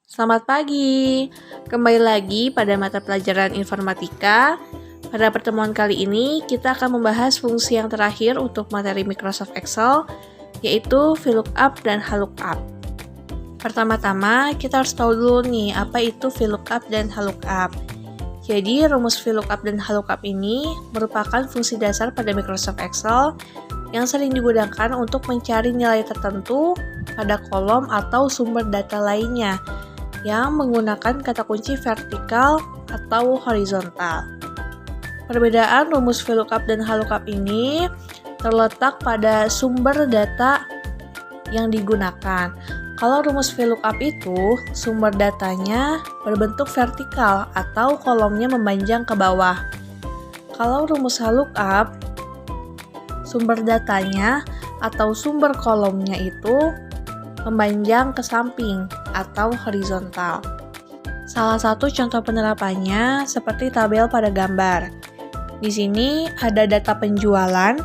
Selamat pagi, kembali lagi pada mata pelajaran informatika. Pada pertemuan kali ini, kita akan membahas fungsi yang terakhir untuk materi Microsoft Excel, yaitu VLOOKUP dan HLOOKUP. Pertama-tama, kita harus tahu dulu nih, apa itu VLOOKUP dan HLOOKUP. Jadi, rumus VLOOKUP dan HLOOKUP ini merupakan fungsi dasar pada Microsoft Excel yang sering digunakan untuk mencari nilai tertentu pada kolom atau sumber data lainnya yang menggunakan kata kunci vertikal atau horizontal. Perbedaan rumus VLOOKUP dan HLOOKUP ini terletak pada sumber data yang digunakan. Kalau rumus VLOOKUP itu, sumber datanya berbentuk vertikal atau kolomnya memanjang ke bawah. Kalau rumus HLOOKUP, sumber datanya atau sumber kolomnya itu memanjang ke samping atau horizontal. Salah satu contoh penerapannya seperti tabel pada gambar. Di sini ada data penjualan,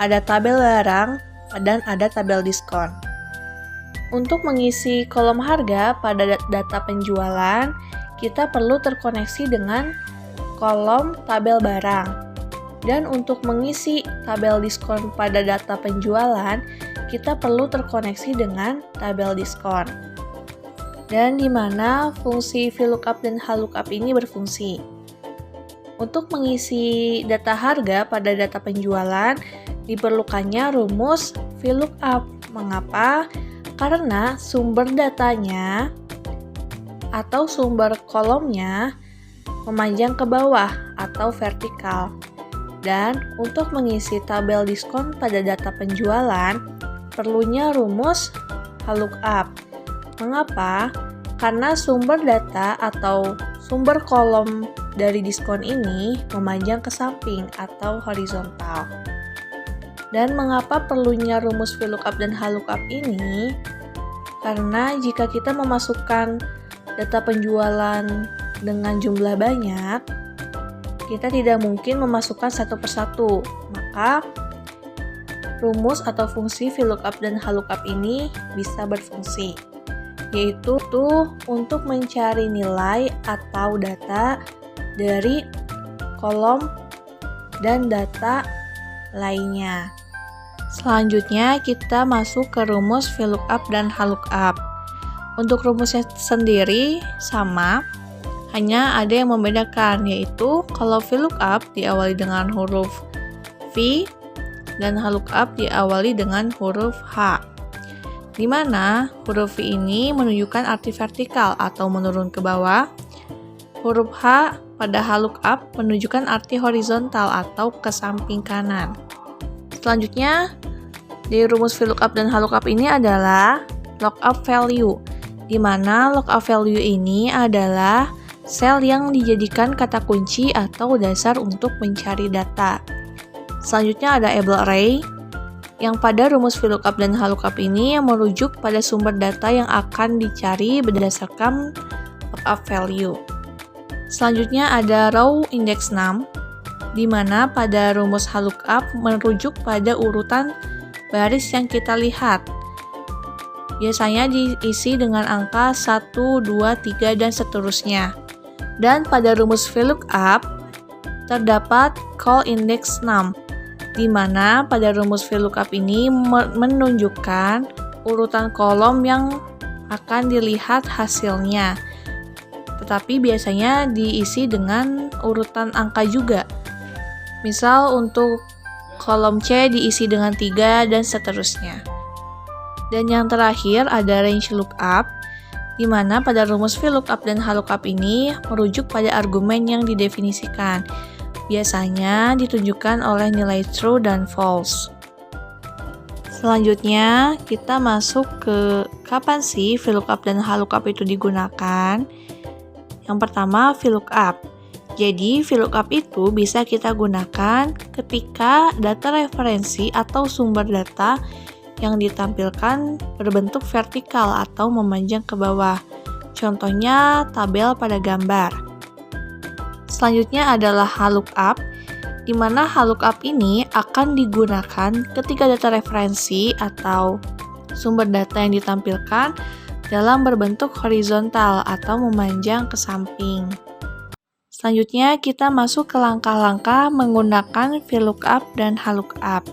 ada tabel barang, dan ada tabel diskon. Untuk mengisi kolom harga pada data penjualan, kita perlu terkoneksi dengan kolom tabel barang. Dan untuk mengisi tabel diskon pada data penjualan, kita perlu terkoneksi dengan tabel diskon. Dan di mana fungsi VLOOKUP dan HLOOKUP ini berfungsi. Untuk mengisi data harga pada data penjualan, diperlukannya rumus VLOOKUP. Mengapa? Karena sumber datanya atau sumber kolomnya memanjang ke bawah atau vertikal. Dan untuk mengisi tabel diskon pada data penjualan, perlunya rumus HLOOKUP. Mengapa? Karena sumber data atau sumber kolom dari diskon ini memanjang ke samping atau horizontal. Dan mengapa perlunya rumus VLOOKUP dan HLOOKUP ini? Karena jika kita memasukkan data penjualan dengan jumlah banyak, kita tidak mungkin memasukkan satu persatu. Maka rumus atau fungsi VLOOKUP dan HLOOKUP ini bisa berfungsi, yaitu untuk mencari nilai atau data dari kolom dan data lainnya. Selanjutnya kita masuk ke rumus VLOOKUP dan HLOOKUP. Untuk rumusnya sendiri sama, hanya ada yang membedakan, yaitu kalau VLOOKUP diawali dengan huruf V dan HLOOKUP diawali dengan huruf H, di mana huruf V ini menunjukkan arti vertikal atau menurun ke bawah. Huruf H pada HLOOKUP menunjukkan arti horizontal atau ke samping kanan. Selanjutnya, di rumus VLOOKUP dan HLOOKUP ini adalah lookup value, di mana lookup value ini adalah sel yang dijadikan kata kunci atau dasar untuk mencari data. Selanjutnya ada able array, yang pada rumus VLOOKUP dan HLOOKUP ini merujuk pada sumber data yang akan dicari berdasarkan lookup value. Selanjutnya ada row index num, di mana pada rumus HLOOKUP merujuk pada urutan baris yang kita lihat. Biasanya diisi dengan angka 1, 2, 3, dan seterusnya. Dan pada rumus VLOOKUP terdapat call index num, di mana pada rumus VLOOKUP ini menunjukkan urutan kolom yang akan dilihat hasilnya. Tetapi biasanya diisi dengan urutan angka juga. Misal untuk kolom C diisi dengan 3 dan seterusnya. Dan yang terakhir ada range lookup, di mana pada rumus VLOOKUP dan HLOOKUP ini merujuk pada argumen yang didefinisikan. Biasanya ditunjukkan oleh nilai true dan false. Selanjutnya, kita masuk ke kapan sih VLOOKUP dan HLOOKUP itu digunakan. Yang pertama, VLOOKUP. Jadi, VLOOKUP itu bisa kita gunakan ketika data referensi atau sumber data yang ditampilkan berbentuk vertikal atau memanjang ke bawah. Contohnya tabel pada gambar. Selanjutnya adalah HLOOKUP, di mana HLOOKUP ini akan digunakan ketika data referensi atau sumber data yang ditampilkan dalam berbentuk horizontal atau memanjang ke samping. Selanjutnya kita masuk ke langkah-langkah menggunakan VLOOKUP dan HLOOKUP.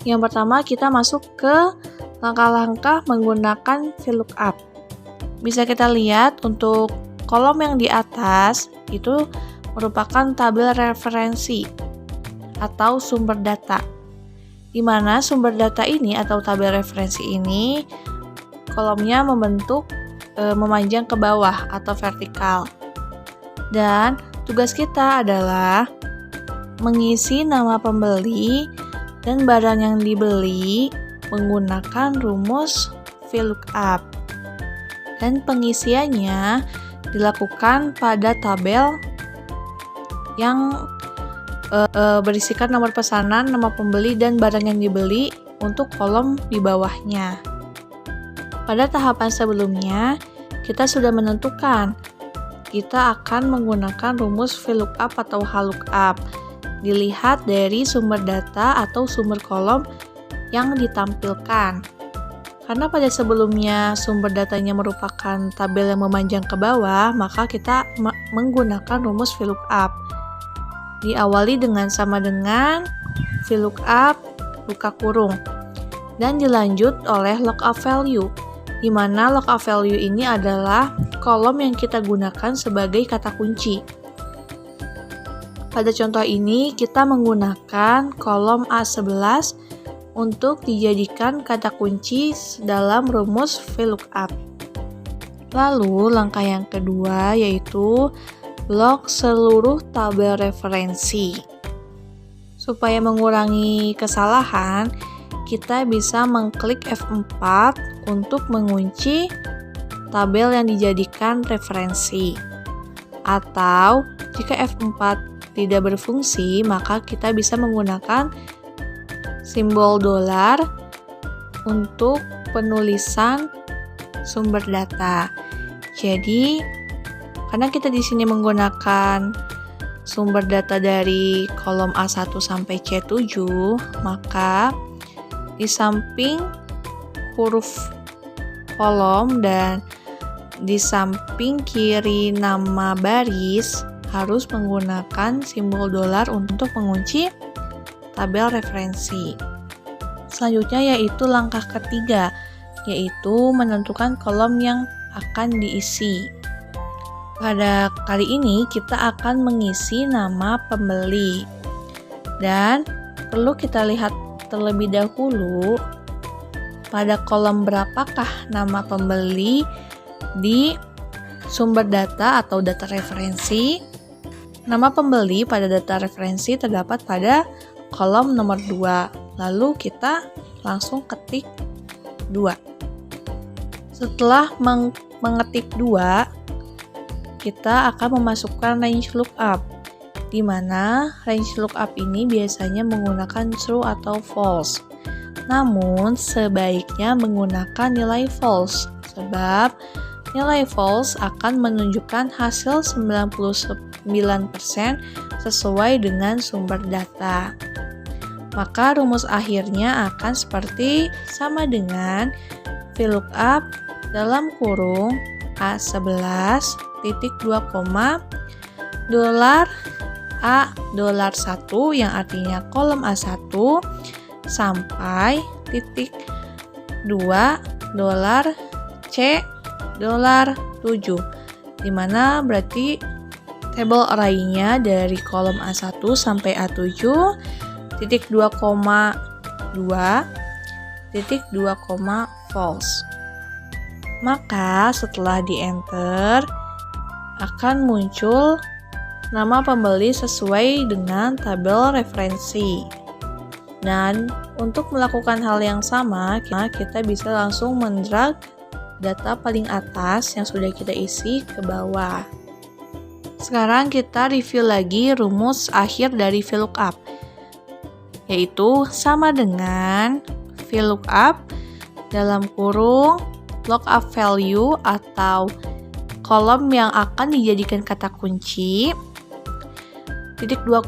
Yang pertama kita masuk ke langkah-langkah menggunakan VLOOKUP. Bisa kita lihat untuk kolom yang di atas itu merupakan tabel referensi atau sumber data. Di mana sumber data ini atau tabel referensi ini kolomnya membentuk memanjang ke bawah atau vertikal. Dan tugas kita adalah mengisi nama pembeli dan barang yang dibeli menggunakan rumus VLOOKUP. Dan pengisiannya dilakukan pada tabel yang berisikan nomor pesanan, nama pembeli, dan barang yang dibeli untuk kolom di bawahnya. Pada tahapan sebelumnya, kita sudah menentukan kita akan menggunakan rumus VLOOKUP atau HLOOKUP. Dilihat dari sumber data atau sumber kolom yang ditampilkan. Karena pada sebelumnya sumber datanya merupakan tabel yang memanjang ke bawah, maka kita menggunakan rumus VLOOKUP. Diawali dengan sama dengan VLOOKUP buka kurung dan dilanjut oleh lookup value, di mana lookup value ini adalah kolom yang kita gunakan sebagai kata kunci. Pada contoh ini kita menggunakan kolom A11 untuk dijadikan kata kunci dalam rumus VLOOKUP. Lalu langkah yang kedua yaitu log seluruh tabel referensi. Supaya mengurangi kesalahan, kita bisa mengklik F4 untuk mengunci tabel yang dijadikan referensi. Atau jika F4 tidak berfungsi, maka kita bisa menggunakan simbol dolar untuk penulisan sumber data. Jadi, karena kita di sini menggunakan sumber data dari kolom A1 sampai C7, maka di samping huruf kolom dan di samping kiri nama baris harus menggunakan simbol dolar untuk mengunci tabel referensi. Selanjutnya yaitu langkah ketiga, yaitu menentukan kolom yang akan diisi. Pada kali ini kita akan mengisi nama pembeli. Dan perlu kita lihat terlebih dahulu pada kolom berapakah nama pembeli di sumber data atau data referensi. Nama pembeli pada data referensi terdapat pada kolom nomor 2. Lalu kita langsung ketik 2. Setelah mengetik 2, kita akan memasukkan range lookup, di mana range lookup ini biasanya menggunakan true atau false. Namun, sebaiknya menggunakan nilai false, sebab nilai false akan menunjukkan hasil 99% sesuai dengan sumber data. Maka rumus akhirnya akan seperti sama dengan VLOOKUP dalam kurung A11 titik 2, dolar A dolar 1 yang artinya kolom A1 sampai titik 2 dolar C dolar 7, dimana berarti table array-nya dari kolom A1 sampai A7 titik 2,2 titik 2, false. Maka setelah di enter akan muncul nama pembeli sesuai dengan tabel referensi. Dan untuk melakukan hal yang sama, kita bisa langsung mendrag data paling atas yang sudah kita isi ke bawah. Sekarang kita review lagi rumus akhir dari VLOOKUP, yaitu sama dengan VLOOKUP dalam kurung lookup value atau kolom yang akan dijadikan kata kunci, titik 2,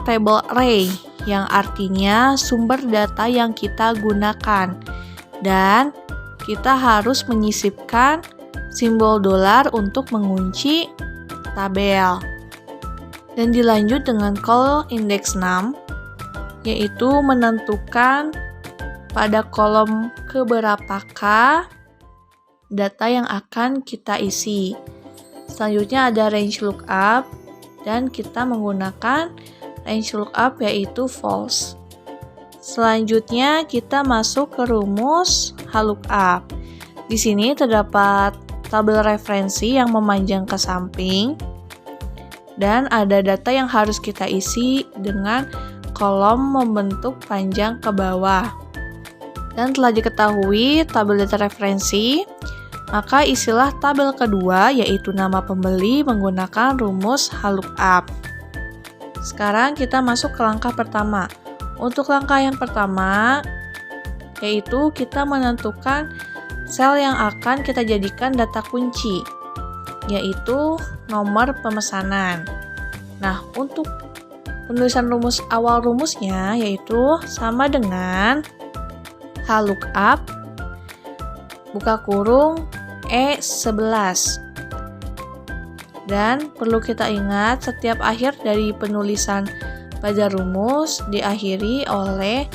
table array yang artinya sumber data yang kita gunakan, dan kita harus menyisipkan simbol dolar untuk mengunci tabel. Dan dilanjut dengan call index 6, yaitu menentukan pada kolom keberapakah data yang akan kita isi. Selanjutnya ada range lookup, dan kita menggunakan range lookup yaitu false. Selanjutnya kita masuk ke rumus lookup. Di sini terdapat tabel referensi yang memanjang ke samping dan ada data yang harus kita isi dengan kolom membentuk panjang ke bawah. Dan telah diketahui tabel data referensi, maka isilah tabel kedua yaitu nama pembeli menggunakan rumus lookup. Sekarang kita masuk ke langkah pertama. Untuk langkah yang pertama, yaitu kita menentukan sel yang akan kita jadikan data kunci, yaitu nomor pemesanan. Nah, untuk penulisan rumus awal rumusnya yaitu sama dengan lookup buka kurung E11. Dan perlu kita ingat setiap akhir dari penulisan pada rumus diakhiri oleh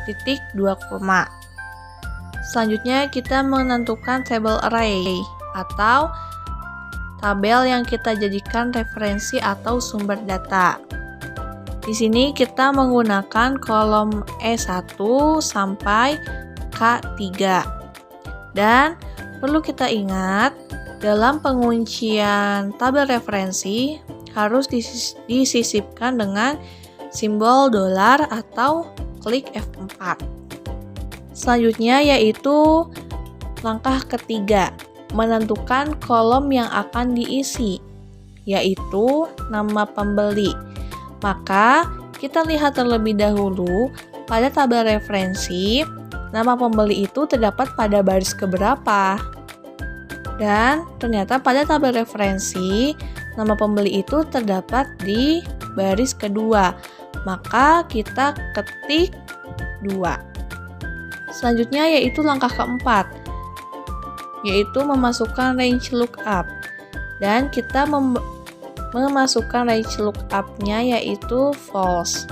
titik 2 koma. Selanjutnya kita menentukan table array atau tabel yang kita jadikan referensi atau sumber data. Di sini kita menggunakan kolom E1 sampai K3. Dan perlu kita ingat dalam penguncian tabel referensi harus disisipkan dengan simbol dolar atau klik F4. Selanjutnya yaitu langkah ketiga, menentukan kolom yang akan diisi, yaitu nama pembeli. Maka kita lihat terlebih dahulu pada tabel referensi, nama pembeli itu terdapat pada baris keberapa. Dan ternyata pada tabel referensi, nama pembeli itu terdapat di baris kedua. Maka kita ketik 2. Selanjutnya yaitu langkah keempat, yaitu memasukkan range lookup. Dan kita memasukkan range lookup-nya yaitu false.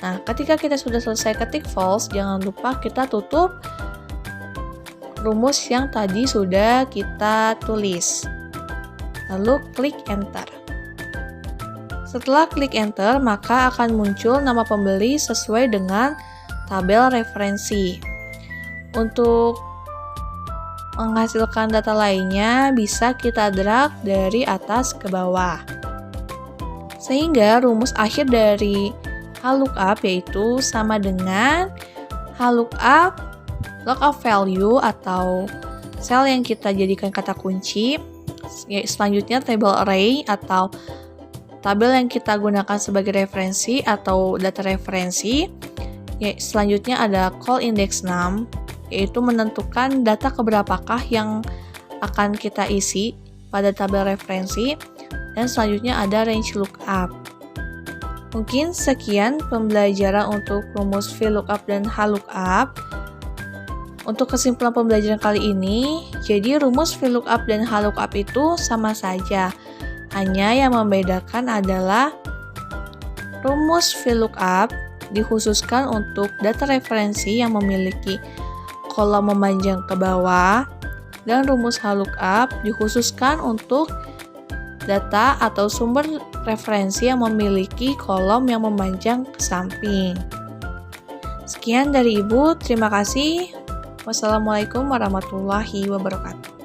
Nah, ketika kita sudah selesai ketik false, jangan lupa kita tutup rumus yang tadi sudah kita tulis. Lalu klik enter. Setelah klik enter, maka akan muncul nama pembeli sesuai dengan tabel referensi. Untuk menghasilkan data lainnya, bisa kita drag dari atas ke bawah. Sehingga rumus akhir dari lookup yaitu sama dengan lookup lookup value atau sel yang kita jadikan kata kunci. Selanjutnya table array atau tabel yang kita gunakan sebagai referensi atau data referensi. Selanjutnya ada call index 6, yaitu menentukan data keberapakah yang akan kita isi pada tabel referensi. Dan selanjutnya ada range lookup. Mungkin sekian pembelajaran untuk rumus VLOOKUP dan HLOOKUP. Untuk kesimpulan pembelajaran kali ini, jadi rumus VLOOKUP dan HLOOKUP itu sama saja. Hanya yang membedakan adalah rumus VLOOKUP dikhususkan untuk data referensi yang memiliki kolom memanjang ke bawah, dan rumus HLOOKUP dikhususkan untuk data atau sumber referensi yang memiliki kolom yang memanjang ke samping. Sekian dari Ibu, terima kasih. Wassalamualaikum warahmatullahi wabarakatuh.